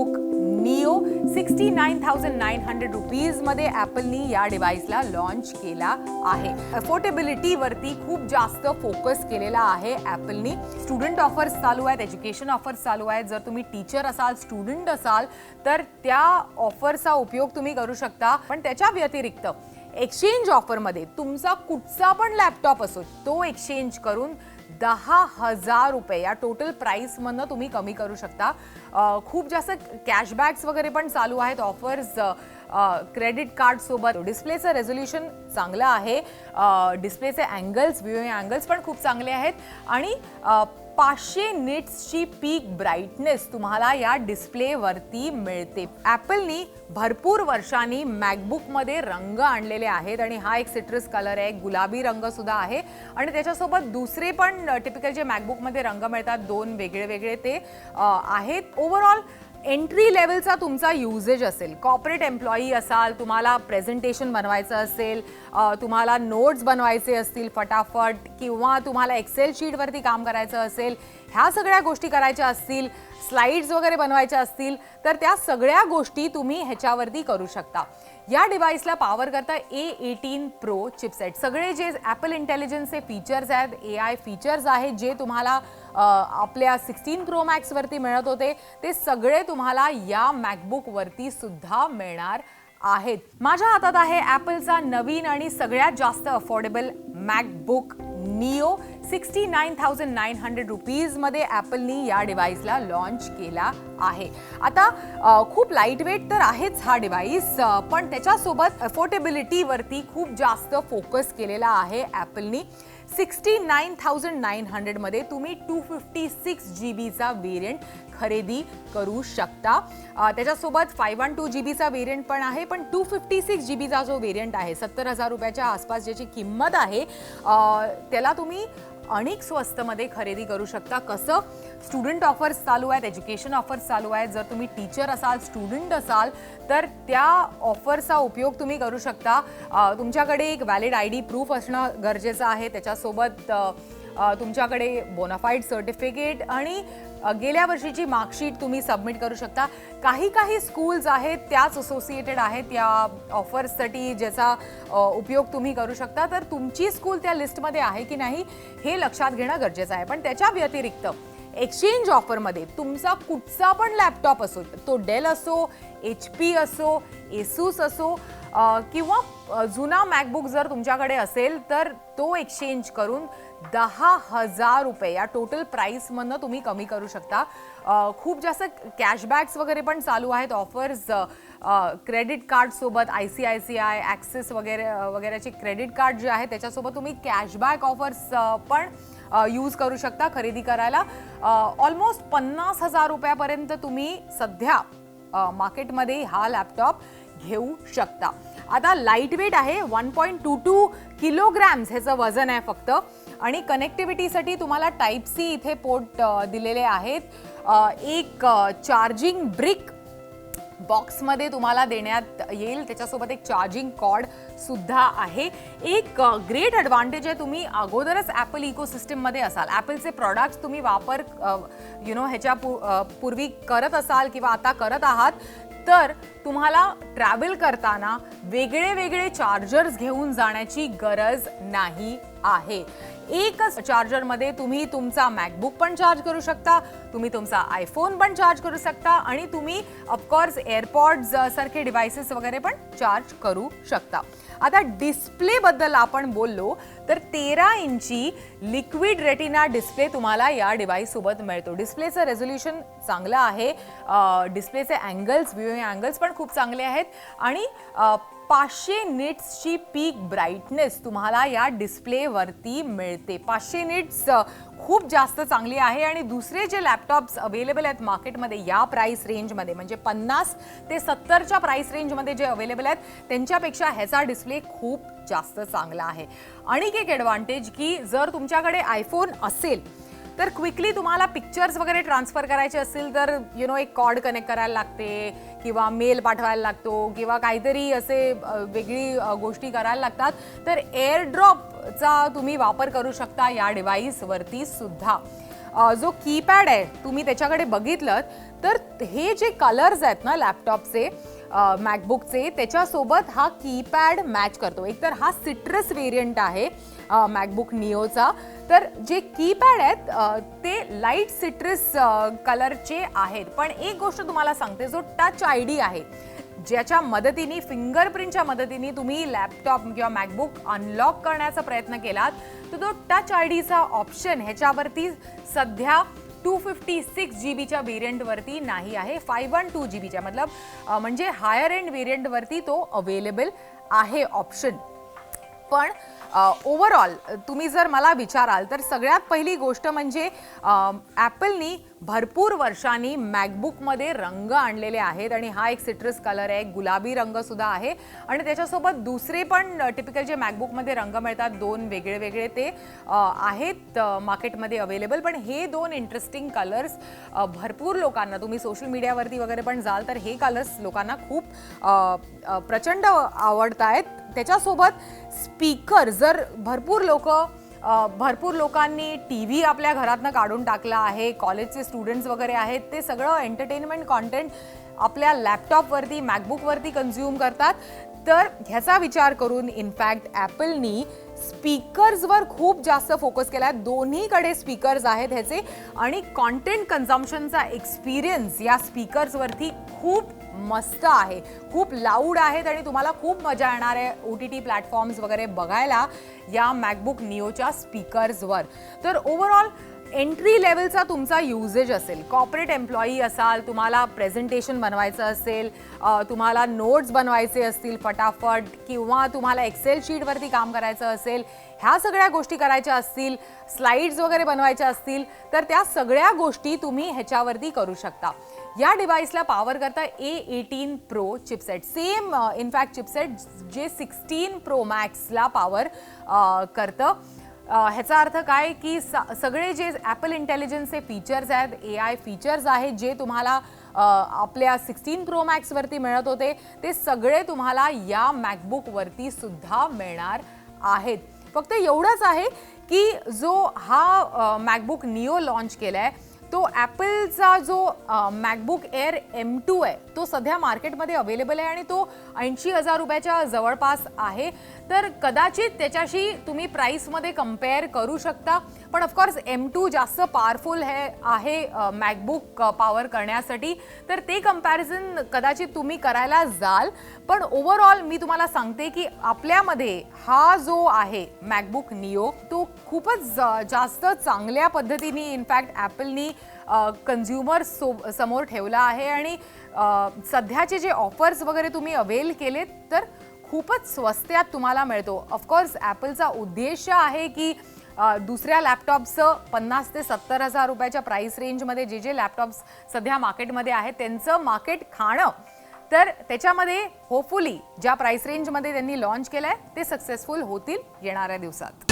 MacBook neo 69,900 रुपीजमध्ये ॲपलनी या डिव्हाइसला launch केला आहे. अफोर्डेबिलिटीवरती खूप जास्त फोकस केलेला आहे ॲपलनी. स्टुडंट ऑफर्स चालू आहेत, एज्युकेशन ऑफर्स चालू आहेत. जर तुम्ही टीचर असाल, स्टुडंट असाल तर त्या ऑफरचा उपयोग तुम्ही करू शकता. पण त्याच्या व्यतिरिक्त एक्सचेंज ऑफरमध्ये तुमचा कुठचा पण लॅपटॉप असो तो एक्सचेंज करून 10,000 रुपये या टोटल प्राईसमधनं तुम्ही कमी करू शकता. खूप जास्त कॅशबॅक्स वगैरे पण चालू आहेत, ऑफर्स क्रेडिट कार्डसोबत. डिस्प्लेचं रेझोल्युशन चांगलं आहे, डिस्प्लेचे अँगल्स, व्ह्यूइंग अँगल्स पण खूप चांगले आहेत आणि 500 निट्सची पीक ब्राईटनेस तुम्हाला या डिस्प्लेवरती मिळते. ॲपलनी भरपूर वर्षांनी मॅकबुकमध्ये रंग आणलेले आहेत आणि हा एक सिट्रस कलर आहे, गुलाबी रंग सुद्धा आहे आणि त्याच्यासोबत दुसरे पण टिपिकल जे मॅकबुकमध्ये रंग मिळतात दोन वेगळे वेगळे ते आहेत. ओव्हरऑल एंट्री लेवलचा तुमचा युजेज असेल, कॉर्पोरेट एम्प्लॉई असाल, तुम्हाला प्रेझेंटेशन बनवायचं असेल, तुम्हाला नोट्स बनवायचे असतील फटाफट, किंवा तुम्हाला एक्सेल शीटवरती काम करायचं असेल, ह्या सगळ्या गोष्टी करायच्या असतील, स्लाइड्स वगैरे बनवायच्या असतील तर त्या सगळ्या गोष्टी तुम्ही ह्याच्यावरती करू शकता. या डिव्हाइसला पॉवर करता A18 Pro चिपसेट. सगळे जे ॲपल इंटेलिजन्सचे फीचर्स आहेत, AI फीचर्स आहेत जे तुम्हाला आपल्या 16 Pro Max वरती मिळत होते ते सगळे तुम्हाला या मॅकबुकवरती सुद्धा मिळणार आहेत. माझ्या हातात आहे ॲपलचा नवीन आणि सगळ्यात जास्त अफोर्डेबल मॅकबुक निओ 69,900 रुपीजमध्ये ॲपलनी या डिव्हाइसला लॉन्च केला आहे. आता खूप लाईट वेट तर आहेच हा डिव्हाइस, पण त्याच्यासोबत अफोर्डेबिलिटीवरती खूप जास्त फोकस केलेला आहे ॲपलनी. 69,900 मध्ये तुम्ही 256 GBचा व्हेरियंट खरेदी करू शकता. त्याच्यासोबत 512 GBचा व्हेरियंट पण आहे, पण 256 GBचा जो व्हेरियंट आहे 70,000 रुपयाच्या आसपास ज्याची किंमत आहे त्याला तुम्ही अनेक स्वस्तमध्ये खरेदी करू शकता. कसं? स्टुडंट ऑफर्स चालू आहेत, एज्युकेशन ऑफर्स चालू आहेत. जर तुम्ही टीचर असाल, स्टुडंट असाल तर त्या ऑफरचा उपयोग तुम्ही करू शकता. तुमच्याकडे एक व्हॅलिड ID प्रूफ असणं गरजेचं आहे. त्याच्यासोबत तुमच्याकडे बोनाफाईड सर्टिफिकेट आणि गेल्या वर्षीची मार्कशीट तुम्ही सबमिट करू शकता. काही स्कूल्स आहेत त्याच असोसिएटेड आहेत या ऑफर्ससाठी ज्याचा उपयोग तुम्ही करू शकता. तर तुमची स्कूल त्या लिस्टमध्ये आहे की नाही हे लक्षात घेणं गरजेचं आहे. पण त्याच्या व्यतिरिक्त एक्सचेंज ऑफरमध्ये तुमचा कुठचा पण लॅपटॉप असो, तो डेल असो, HP असो, एसूस असो किंवा जुना मॅकबुक जर तुमच्याकडे असेल तर तो एक्सचेंज करून 10,000 रुपये या टोटल प्राईसमधनं तुम्ही कमी करू शकता. खूप जास्त कॅशबॅक्स वगैरे पण चालू आहेत, ऑफर्स क्रेडिट कार्डसोबत ICICI, ॲक्सिस वगैरेचे क्रेडिट कार्ड जे आहे त्याच्यासोबत तुम्ही कॅशबॅक ऑफर्स पण यूज करू शकता खरेदी करायला. ऑलमोस्ट 50,000 रुपयापर्यंत तुम्ही सध्या मार्केटमध्ये हा लॅपटॉप घेऊ शकता. आता लाईट वेट आहे, 1.22 किलोग्रॅम्स ह्याचं वजन आहे फक्त. आणि कनेक्टिव्हिटीसाठी तुम्हाला Type-C इथे पोर्ट दिलेले आहेत. एक चार्जिंग ब्रिक बॉक्समध्ये तुम्हाला देण्यात येईल, त्याच्यासोबत एक चार्जिंग कॉर्ड सुद्धा आहे. एक ग्रेट ॲडव्हान्टेज आहे, तुम्ही अगोदरच ॲपल इकोसिस्टममध्ये असाल, ॲपलचे प्रॉडक्ट्स तुम्ही वापर ह्याच्या पूर्वी करत असाल किंवा आता करत आहात तर तुम्हाला ट्रॅव्हल करताना वेगळे चार्जर्स घेऊन जाण्याची गरज नाही आहे. एकच चार्जरमध्ये तुम्ही तुमचा मॅकबुक पण चार्ज करू शकता, तुम्ही तुमचा आयफोन पण चार्ज करू शकता आणि तुम्ही ऑफकोर्स एअरपॉड्स सारखे डिव्हाइसेस वगैरे पण चार्ज करू शकता. आता डिस्प्लेबद्दल आपण बोललो तर 13 इंची लिक्विड रेटिना डिस्प्ले तुम्हाला या डिव्हाइससोबत मिळतो. डिस्प्लेचं रेझोल्युशन चांगलं आहे, डिस्प्लेचे अँगल्स, व्ह्यूइंग अँगल्स पण खूप चांगले आहेत आणि 500 निट्सची पीक ब्राईटनेस तुम्हाला या डिस्प्लेवरती मिळते. 500 निट्स खूप जास्त चांगली आहे आणि दुसरे जे लॅपटॉप्स अवेलेबल आहेत मार्केटमध्ये या प्राइस रेंजमध्ये म्हणजे 50 ते 70च्या प्राइस रेंजमध्ये जे अवेलेबल आहेत त्यांच्यापेक्षा ह्याचा डिस्प्ले खूप जास्त चांगला आहे. आणखी एक ॲडव्हान्टेज की जर तुमच्याकडे आयफोन असेल तर क्विकली तुम्हाला पिक्चर्स वगैरे ट्रान्सफर करायचे असतील तर एक कॉर्ड कनेक्ट करायला लागते किंवा मेल पाठवायला लागतो किंवा काहीतरी असे वेगळी गोष्टी करायला लागतात, तर एअरड्रॉपचा तुम्ही वापर करू शकता या डिव्हाइसवरती सुद्धा. जो कीपॅड आहे तुम्ही त्याच्याकडे बघितलं तर हे जे कलर्स आहेत ना लॅपटॉपचे मॅकबुकचे त्याच्यासोबत हा कीपॅड मॅच करतो. एकतर हा सिट्रस व्हेरियंट आहे मॅकबुक निओचा, तर जे कीपॅड आहेत ते लाईट सिट्रस कलरचे आहेत. पण एक गोष्ट तुम्हाला सांगते, जो टच ID आहे ज्याच्या मदतीने फिंगरप्रिंटच्या मदतीने तुम्ही लॅपटॉप किंवा मॅकबुक अनलॉक करण्याचा प्रयत्न केलात तर तो टच IDचा ऑप्शन ह्याच्यावरती सध्या 256 जीबीच्या व्हेरियंटवरती नाही आहे. 512 जीबीच्या म्हणजे हायर एंड व्हेरियंटवरती तो अवेलेबल आहे ऑप्शन. पण ओव्हरऑल तुम्ही जर मला विचाराल तर सगळ्यात पहिली गोष्ट म्हणजे ॲपलनी भरपूर वर्षांनी मॅकबुकमध्ये रंग आणलेले आहेत आणि हा एक सिट्रस कलर आहे, गुलाबी रंग सुद्धा आहे आणि त्याच्यासोबत दुसरे पण टिपिकल जे मॅकबुकमध्ये रंग मिळतात दोन वेगळे वेगळे ते आहेत मार्केटमध्ये अवेलेबल. पण हे दोन इंटरेस्टिंग कलर्स भरपूर लोकांना, तुम्ही सोशल मीडियावरती वगैरे पण जाल तर हे कलर्स लोकांना खूप प्रचंड आवडत आहेत. त्याच्यासोबत स्पीकर, जर भरपूर लोकांनी TV आपल्या घरातनं काढून टाकला आहे, कॉलेजचे स्टुडंट्स वगैरे आहेत, ते सगळं एंटरटेनमेंट कॉन्टेंट आपल्या लॅपटॉपवरती मॅकबुकवरती कन्झ्युम करतात. तर ह्याचा विचार करून इनफॅक्ट ॲपलनी स्पीकर्सवर खूप जास्त फोकस केला आहे. दोन्हीकडे स्पीकर्स आहेत ह्याचे आणि कॉन्टेंट कन्झम्पशनचा एक्सपिरियन्स या स्पीकर्सवरती खूप मस्त आहे, खूप लाऊड आहेत आणि तुम्हाला खूप मजा येणार आहे OTT प्लॅटफॉर्म्स वगैरे बघायला या मॅकबुक निओच्या स्पीकर्सवर. तर ओव्हरऑल एंट्री लेवलचा तुमचा युजेज असेल, कॉर्पोरेट एम्प्लॉई असाल, तुम्हाला प्रेझेंटेशन बनवायचं असेल, तुम्हाला नोट्स बनवायचे असतील फटाफट, किंवा तुम्हाला एक्सेल शीटवरती काम करायचं असेल, ह्या सगळ्या गोष्टी करायच्या असतील, स्लाइड्स वगैरे बनवायच्या असतील तर त्या सगळ्या गोष्टी तुम्ही ह्याच्यावरती करू शकता. या डिव्हाइसला पॉवर करता A18 Pro chipset, same in fact chipset जे 16 Pro Maxला पॉवर करतं. ह्याचा अर्थ काय की सगळे जे ॲपल इंटेलिजन्सचे फीचर्स आहेत, AI फीचर्स आहेत जे तुम्हाला आपल्या 16 Pro Max वरती मिळत होते ते सगळे तुम्हाला या मॅकबुकवरती सुद्धा मिळणार आहेत. फक्त एवढंच आहे की जो हा मॅकबुक निओ लॉन्च केलाय तो ॲपलचा जो मॅकबुक एअर M2 आहे तो सध्या मार्केटमध्ये अवेलेबल आहे आणि तो 80,000 रुपयाच्या जवळपास आहे. तर कदाचित त्याच्याशी तुम्ही प्राईसमध्ये कम्पेअर करू शकता, पण ऑफकोर्स M2 जास्त पॉवरफुल आहे मॅकबुक पॉवर करण्यासाठी, तर ते कम्पॅरिझन कदाचित तुम्ही करायला जाल. पण ओव्हरऑल मी तुम्हाला सांगते की आपल्यामध्ये हा जो आहे मॅकबुक निओ तो खूपच जास्त चांगल्या पद्धतीने इनफॅक्ट ॲपलनी कन्झ्युमर समोर ठेवला आहे आणि सध्याचे जे ऑफर्स वगैरे तुम्ही अवेल केलेत तर खूपच स्वस्त्यात तुम्हाला मिळतो. ऑफकोर्स ॲपलचा उद्देश आहे की दुसऱ्या लॅपटॉपचं 50,000 ते 70,000 रुपयाच्या प्राईस रेंजमध्ये जे लॅपटॉप्स सध्या मार्केटमध्ये आहेत त्यांचं मार्केट खाणं, तर त्याच्यामध्ये होपफुली ज्या प्राईस रेंजमध्ये त्यांनी लॉन्च केलंय ते सक्सेसफुल होतील येणाऱ्या दिवसात.